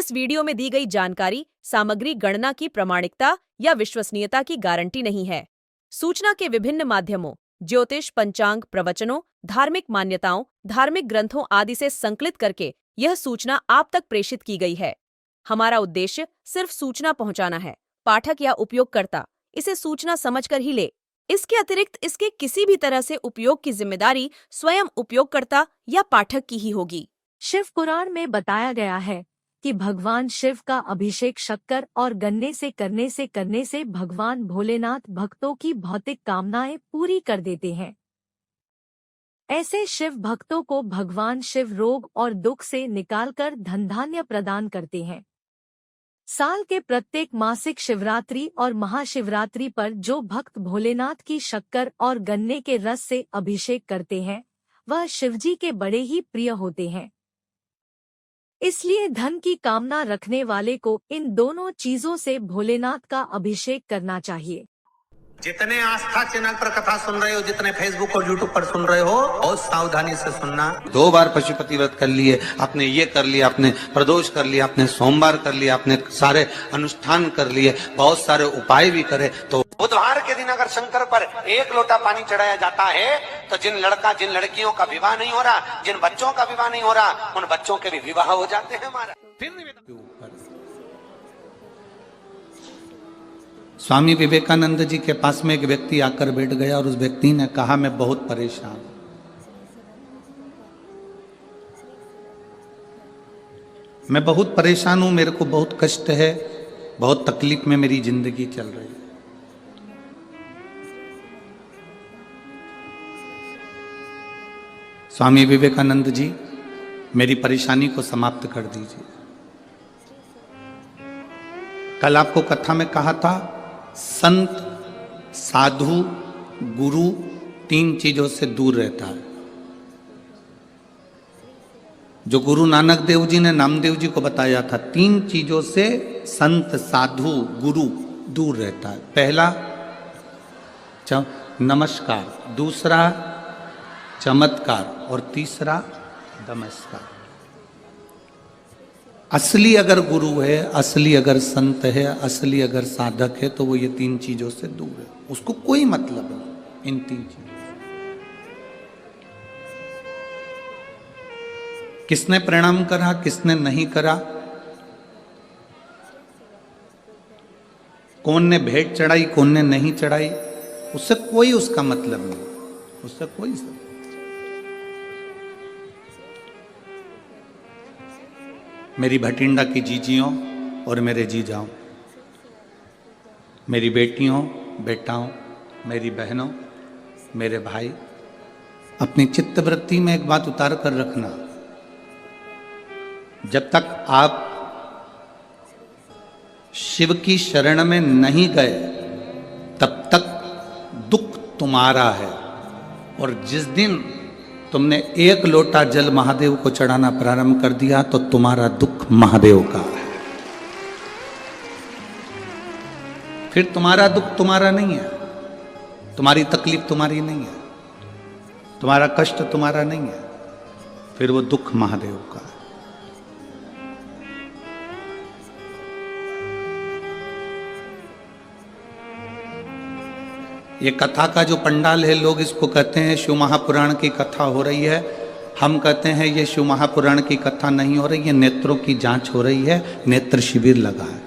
इस वीडियो में दी गई जानकारी सामग्री गणना की प्रामाणिकता या विश्वसनीयता की गारंटी नहीं है। सूचना के विभिन्न माध्यमों ज्योतिष, पंचांग, प्रवचनों, धार्मिक मान्यताओं, धार्मिक ग्रंथों आदि से संकलित करके यह सूचना आप तक प्रेषित की गई है। हमारा उद्देश्य सिर्फ सूचना पहुंचाना है। पाठक या उपयोगकर्ता इसे सूचना समझकर ही ले। इसके अतिरिक्त इसके किसी भी तरह से उपयोग की जिम्मेदारी स्वयं उपयोगकर्ता या पाठक की ही होगी। शिव पुराण में बताया गया है कि भगवान शिव का अभिषेक शक्कर और गन्ने से करने से भगवान भोलेनाथ भक्तों की भौतिक कामनाएं पूरी कर देते हैं। ऐसे शिव भक्तों को भगवान शिव रोग और दुख से निकालकर धन धान्य प्रदान करते हैं। साल के प्रत्येक मासिक शिवरात्रि और महाशिवरात्रि पर जो भक्त भोलेनाथ की शक्कर और गन्ने के रस से अभिषेक करते हैं वह शिवजी के बड़े ही प्रिय होते हैं। इसलिए धन की कामना रखने वाले को इन दोनों चीजों से भोलेनाथ का अभिषेक करना चाहिए। जितने आस्था चैनल पर कथा सुन रहे हो, जितने फेसबुक और यूट्यूब पर सुन रहे हो, बहुत सावधानी से सुनना। 2 बार पशुपति व्रत कर लिए, आपने ये कर लिया, आपने प्रदोष कर लिया, आपने सोमवार कर लिया, आपने सारे अनुष्ठान कर लिए, बहुत सारे उपाय भी करे, तो बुधवार के दिन अगर शंकर पर 1 लोटा पानी चढ़ाया जाता है तो जिन लड़कियों का विवाह नहीं हो रहा, जिन बच्चों का विवाह नहीं हो रहा, उन बच्चों के भी विवाह हो जाते हैं। हमारा स्वामी विवेकानंद जी के पास में एक व्यक्ति आकर बैठ गया और उस व्यक्ति ने कहा, मैं बहुत परेशान हूं, मैं बहुत परेशान हूं, मेरे को बहुत कष्ट है, बहुत तकलीफ में मेरी जिंदगी चल रही है। स्वामी विवेकानंद जी, मेरी परेशानी को समाप्त कर दीजिए। कल आपको कथा में कहा था, संत, साधु, गुरु 3 चीजों से दूर रहता है। जो गुरु नानक देव जी ने नामदेव जी को बताया था, 3 चीजों से संत, साधु, गुरु दूर रहता है। पहला नमस्कार, दूसरा चमत्कार और तीसरा नमस्कार। असली अगर गुरु है, असली अगर संत है, असली अगर साधक है, तो वो ये 3 चीजों से दूर है। उसको कोई मतलब नहीं इन 3 चीजों से। किसने प्रणाम करा, किसने नहीं करा, कौन ने भेंट चढ़ाई, कौन ने नहीं चढ़ाई, उससे कोई उसका मतलब नहीं, उससे कोई सब। मेरी भटिंडा की जीजियों और मेरे जीजाओं, मेरी बेटियों, बेटाओं, मेरी बहनों, मेरे भाई, अपनी चित्तवृत्ति में एक बात उतार कर रखना, जब तक आप शिव की शरण में नहीं गए तब तक दुख तुम्हारा है। और जिस दिन तुमने 1 लोटा जल महादेव को चढ़ाना प्रारंभ कर दिया तो तुम्हारा दुख महादेव का है। फिर तुम्हारा दुख तुम्हारा नहीं है, तुम्हारी तकलीफ तुम्हारी नहीं है, तुम्हारा कष्ट तुम्हारा नहीं है, फिर वो दुख महादेव का है। ये कथा का जो पंडाल है, लोग इसको कहते हैं शिव महापुराण की कथा हो रही है। हम कहते हैं ये शिव महापुराण की कथा नहीं हो रही है, नेत्रों की जांच हो रही है, नेत्र शिविर लगा है,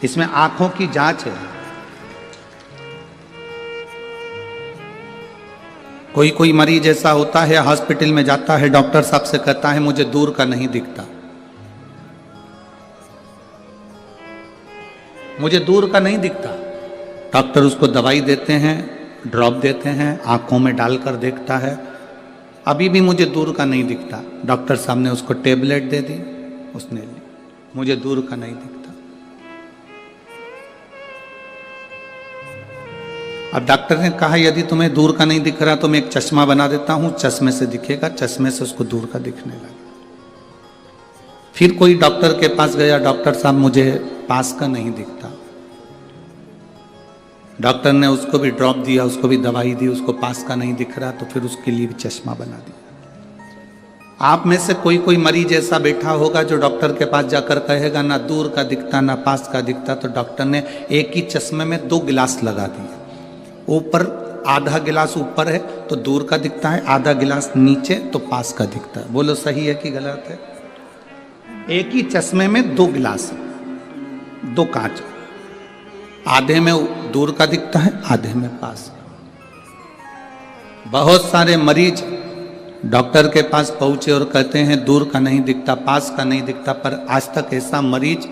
इसमें आंखों की जांच है। कोई मरीज ऐसा होता है, हॉस्पिटल में जाता है, डॉक्टर साहब से कहता है मुझे दूर का नहीं दिखता, मुझे दूर का नहीं दिखता। डॉक्टर उसको दवाई देते हैं, ड्रॉप देते हैं, आंखों में डालकर देखता है, अभी भी मुझे दूर का नहीं दिखता। डॉक्टर साहब ने उसको टेबलेट दे दी, उसने ली, मुझे दूर का नहीं दिखता। अब डॉक्टर ने कहा यदि तुम्हें दूर का नहीं दिख रहा तो मैं एक चश्मा बना देता हूं, चश्मे से दिखेगा, चश्मे से उसको दूर का दिखने लगा। फिर कोई डॉक्टर के पास गया, डॉक्टर साहब मुझे पास का नहीं दिखता। डॉक्टर ने उसको भी ड्रॉप दिया, उसको भी दवाई दी, उसको पास का नहीं दिख रहा, तो फिर उसके लिए भी चश्मा बना दिया। आप में से कोई कोई मरीज ऐसा बैठा होगा जो डॉक्टर के पास जाकर कहेगा ना दूर का दिखता ना पास का दिखता, तो डॉक्टर ने एक ही चश्मे में 2 गिलास लगा दिए। ऊपर आधा गिलास ऊपर है तो दूर का दिखता है, आधा गिलास नीचे तो पास का दिखता है। बोलो सही है कि गलत है? एक ही चश्मे में 2 गिलास है, 2 कांच, आधे में दूर का दिखता है, आधे में पास का। बहुत सारे मरीज डॉक्टर के पास पहुंचे और कहते हैं दूर का नहीं दिखता, पास का नहीं दिखता, पर आज तक ऐसा मरीज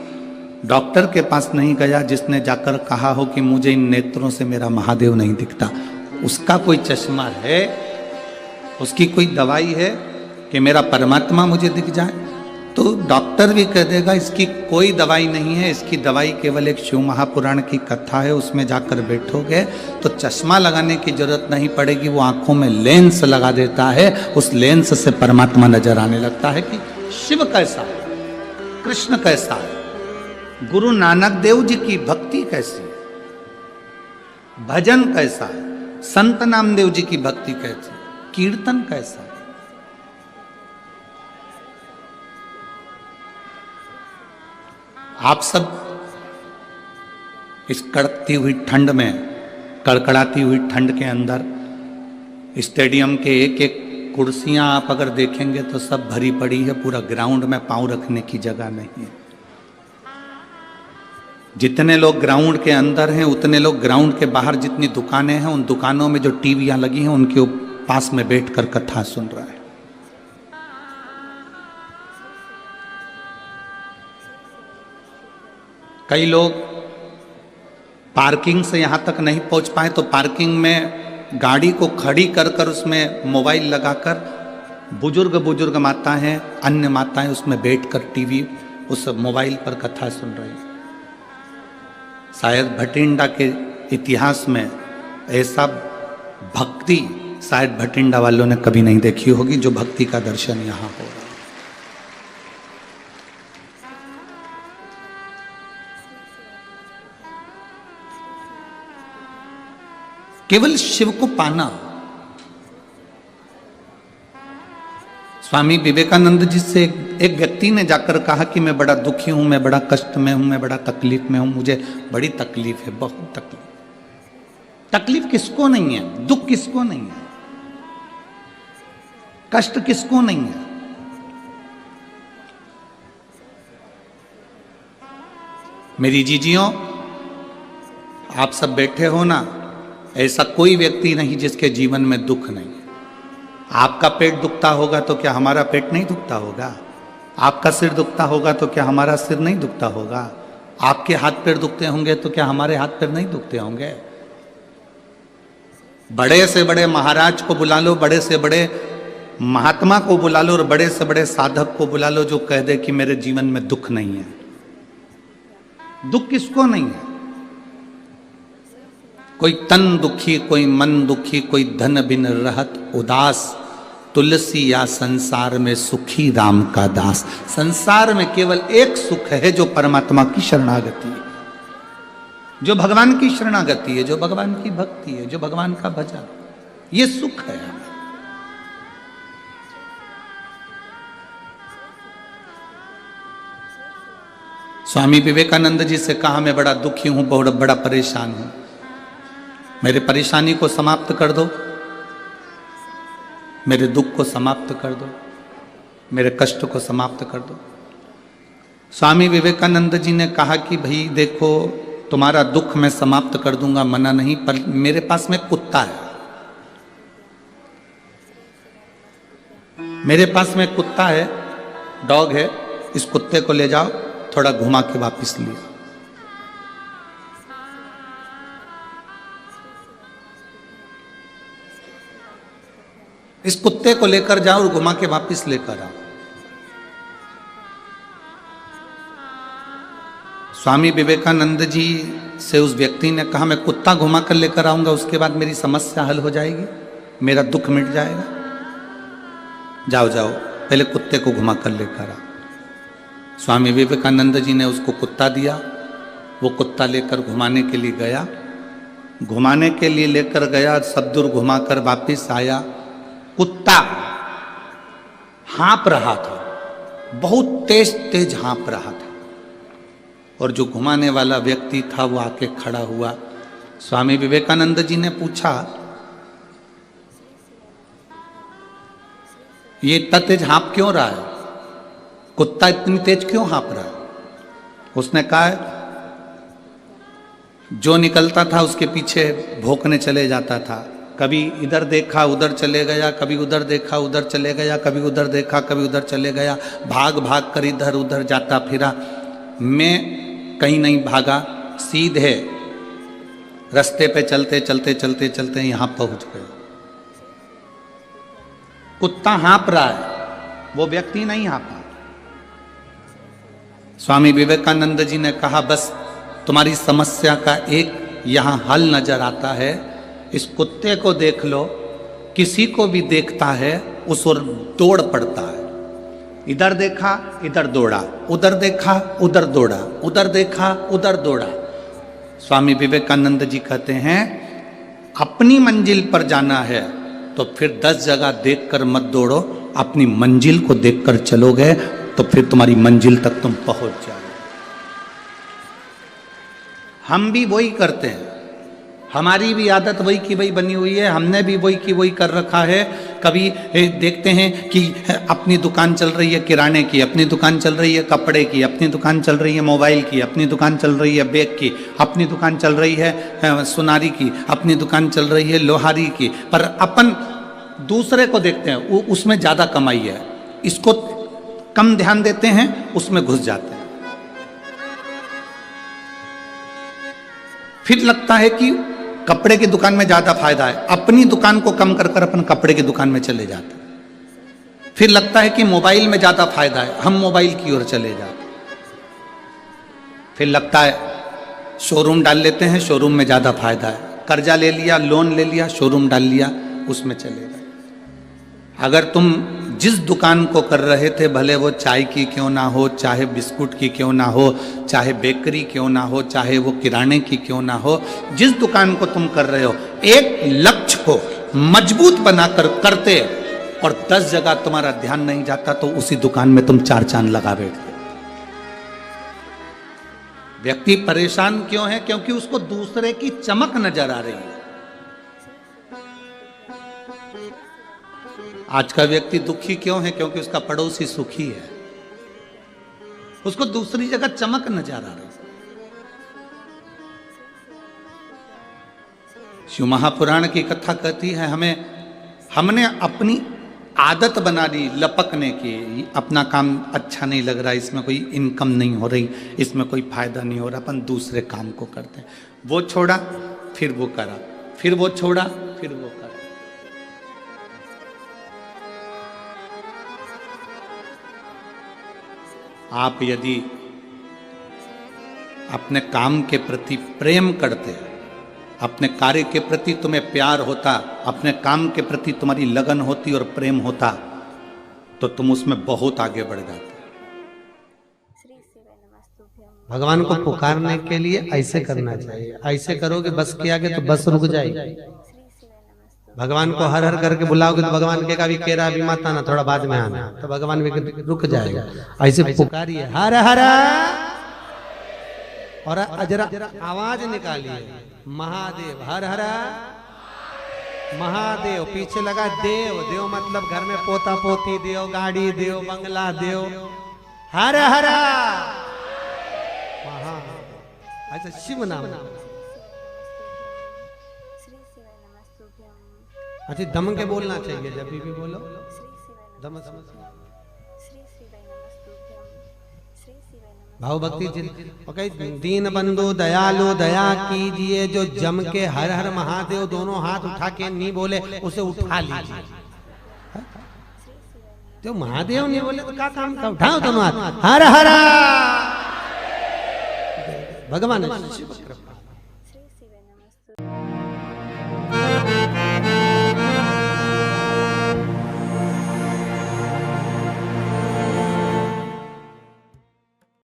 डॉक्टर के पास नहीं गया जिसने जाकर कहा हो कि मुझे इन नेत्रों से मेरा महादेव नहीं दिखता। उसका कोई चश्मा है, उसकी कोई दवाई है कि मेरा परमात्मा मुझे दिख जाए? तो डॉक्टर भी कह देगा इसकी कोई दवाई नहीं है, इसकी दवाई केवल एक शिव महापुराण की कथा है, उसमें जाकर बैठोगे तो चश्मा लगाने की जरूरत नहीं पड़ेगी। वो आंखों में लेंस लगा देता है, उस लेंस से परमात्मा नजर आने लगता है कि शिव कैसा है, कृष्ण कैसा है, गुरु नानक देव जी की भक्ति कैसी है, भजन कैसा है, संत नामदेव जी की भक्ति कैसी है, कीर्तन कैसा है। आप सब इस कड़कती हुई ठंड में, कड़कड़ाती हुई ठंड के अंदर स्टेडियम के एक एक कुर्सियां आप अगर देखेंगे तो सब भरी पड़ी है, पूरा ग्राउंड में पांव रखने की जगह नहीं है। जितने लोग ग्राउंड के अंदर हैं उतने लोग ग्राउंड के बाहर जितनी दुकानें हैं उन दुकानों में जो टीवियां लगी हैं उनके पास में बैठकर कथा सुन रहा है। कई लोग पार्किंग से यहां तक नहीं पहुंच पाए तो पार्किंग में गाड़ी को खड़ी कर कर उसमें मोबाइल लगाकर बुजुर्ग माताएं, अन्य माताएं उसमें बैठकर टीवी उस मोबाइल पर कथा सुन रही हैं। शायद भटिंडा के इतिहास में ऐसा भक्ति शायद भटिंडा वालों ने कभी नहीं देखी होगी जो भक्ति का दर्शन यहां हो रहा है। केवल शिव को पाना। स्वामी विवेकानंद जी से एक व्यक्ति ने जाकर कहा कि मैं बड़ा दुखी हूं, मैं बड़ा कष्ट में हूं, मैं बड़ा तकलीफ में हूं, मुझे बड़ी तकलीफ है, बहुत तकलीफ। तकलीफ किसको नहीं है? दुख किसको नहीं है? कष्ट किसको नहीं है? मेरी जीजियों, आप सब बैठे हो ना, ऐसा कोई व्यक्ति नहीं जिसके जीवन में दुख नहीं है। आपका पेट दुखता होगा तो क्या हमारा पेट नहीं दुखता होगा? आपका सिर दुखता होगा तो क्या हमारा सिर नहीं दुखता होगा? आपके हाथ पैर दुखते होंगे तो क्या हमारे हाथ पैर नहीं दुखते होंगे? बड़े से बड़े महाराज को बुला लो, बड़े से बड़े महात्मा को बुला लो और बड़े से बड़े साधक को बुला लो जो कह दे कि मेरे जीवन में दुख नहीं है। दुख किसको नहीं है? कोई तन दुखी, कोई मन दुखी, कोई धन बिन रहत उदास, तुलसी या संसार में सुखी राम का दास। संसार में केवल एक सुख है जो परमात्मा की शरणागति है, जो भगवान की शरणागति है, जो भगवान की भक्ति है, जो भगवान का भजन, ये सुख है। स्वामी विवेकानंद जी से कहा मैं बड़ा दुखी हूं, बहुत बड़ा परेशान हूं, मेरे परेशानी को समाप्त कर दो, मेरे दुख को समाप्त कर दो, मेरे कष्ट को समाप्त कर दो। स्वामी विवेकानंद जी ने कहा कि भाई देखो, तुम्हारा दुख मैं समाप्त कर दूंगा, मना नहीं, पर मेरे पास में कुत्ता है, मेरे पास में कुत्ता है, डॉग है, इस कुत्ते को ले जाओ, थोड़ा घुमा के वापस ले आओ। इस कुत्ते को लेकर जाओ और घुमा के वापस लेकर आओ। स्वामी विवेकानंद जी से उस व्यक्ति ने कहा मैं कुत्ता घुमा कर लेकर आऊंगा, उसके बाद मेरी समस्या हल हो जाएगी, मेरा दुख मिट जाएगा। जाओ जाओ, पहले कुत्ते को घुमा कर लेकर आओ। स्वामी विवेकानंद जी ने उसको कुत्ता दिया, वो कुत्ता लेकर घुमाने के लिए गया, घुमाने के लिए लेकर गया, सब दूर घुमाकर वापिस आया। कुत्ता हाँप रहा था, बहुत तेज तेज हाँप रहा था। और जो घुमाने वाला व्यक्ति था वो आके खड़ा हुआ। स्वामी विवेकानंद जी ने पूछा, ये इतना तेज हाँप क्यों रहा है, कुत्ता इतनी तेज क्यों हाँप रहा है? उसने कहा, जो निकलता था उसके पीछे भौंकने चले जाता था, कभी इधर देखा उधर चले गया, कभी उधर देखा उधर चले गया, कभी उधर देखा कभी उधर चले गया, भाग भाग कर इधर उधर जाता फिरा। मैं कहीं नहीं भागा, सीधे रास्ते पे चलते चलते चलते चलते यहां पहुंच गए। कुत्ता हाँप रहा है, वो व्यक्ति नहीं हाँपा। स्वामी विवेकानंद जी ने कहा, बस तुम्हारी समस्या का एक यहां हल नजर आता है। इस कुत्ते को देख लो, किसी को भी देखता है उस ओर दौड़ पड़ता है। इधर देखा इधर दौड़ा, उधर देखा उधर दौड़ा, उधर देखा उधर दौड़ा। स्वामी विवेकानंद जी कहते हैं, अपनी मंजिल पर जाना है तो फिर 10 जगह देखकर मत दौड़ो, अपनी मंजिल को देखकर चलोगे तो फिर तुम्हारी मंजिल तक तुम पहुंच जाओगे। हम भी वही करते हैं, हमारी भी आदत वही की वही बनी हुई है, हमने भी वही की वही कर रखा है। कभी देखते हैं कि अपनी दुकान चल रही है किराने की, अपनी दुकान चल रही है कपड़े की, अपनी दुकान चल रही है मोबाइल की, अपनी दुकान चल रही है बैग की, अपनी दुकान चल रही है सुनारी की, अपनी दुकान चल रही है लोहारी की, पर अपन दूसरे को देखते हैं, वो उसमें ज़्यादा कमाई है, इसको कम ध्यान देते हैं, उसमें घुस जाते हैं। फिर लगता है कि कपड़े की दुकान में ज्यादा फायदा है, अपनी दुकान को कम कर कर अपन कपड़े की दुकान में चले जाते हैं। फिर लगता है कि मोबाइल में ज्यादा फायदा है, हम मोबाइल की ओर चले जाते हैं। फिर लगता है शोरूम डाल लेते हैं, शोरूम में ज्यादा फायदा है, कर्जा ले लिया लोन ले लिया, शोरूम डाल लिया, उसमें चले गए। अगर तुम जिस दुकान को कर रहे थे, भले वो चाय की क्यों ना हो, चाहे बिस्कुट की क्यों ना हो, चाहे बेकरी क्यों ना हो, चाहे वो किराने की क्यों ना हो, जिस दुकान को तुम कर रहे हो, एक लक्ष्य को मजबूत बनाकर करते और 10 जगह तुम्हारा ध्यान नहीं जाता तो उसी दुकान में तुम 4 चांद लगा बैठते। व्यक्ति परेशान क्यों है? क्योंकि उसको दूसरे की चमक नजर आ रही है। आज का व्यक्ति दुखी क्यों है? क्योंकि उसका पड़ोसी सुखी है, उसको दूसरी जगह चमक नजर आ रही है। शिव महापुराण की कथा कहती है, हमने अपनी आदत बना ली लपकने की, अपना काम अच्छा नहीं लग रहा, इसमें कोई इनकम नहीं हो रही, इसमें कोई फायदा नहीं हो रहा, अपन दूसरे काम को करते हैं। वो छोड़ा फिर वो करा, फिर वो छोड़ा फिर वो करा। आप यदि अपने काम के प्रति प्रेम करते हैं, अपने कार्य के प्रति तुम्हें प्यार होता, अपने काम के प्रति तुम्हारी लगन होती और प्रेम होता, तो तुम उसमें बहुत आगे बढ़ जाते। भगवान को पुकारने के लिए ऐसे करना चाहिए, ऐसे करोगे बस के आगे तो बस रुक जाएगी। भगवान को हर हर करके बुलाओगे तो भगवान के का भी केरा भी मत आना, थोड़ा बाद में आना, तो भगवान भी रुक जाएगा। ऐसे पुकारिए हर हर और जरा आवाज निकालिए, महादेव हर हर महादेव। पीछे लगा देव, देव मतलब घर में पोता पोती देव, गाड़ी देव, बंगला देव, हर हर महा। अच्छा शिव नाम। अच्छा दम के बोलना चाहिए, जब भी बोलो दम से। भाव भक्ति ओके। दीन बंधु दयालु दया कीजिए, जो जम के हर हर महादेव दोनों हाथ उठा के नहीं बोले उसे उठा लीजिए। तो महादेव नहीं बोले तो क्या काम का? उठाओ दोनों हाथ, हर हर भगवान शिव कृपा।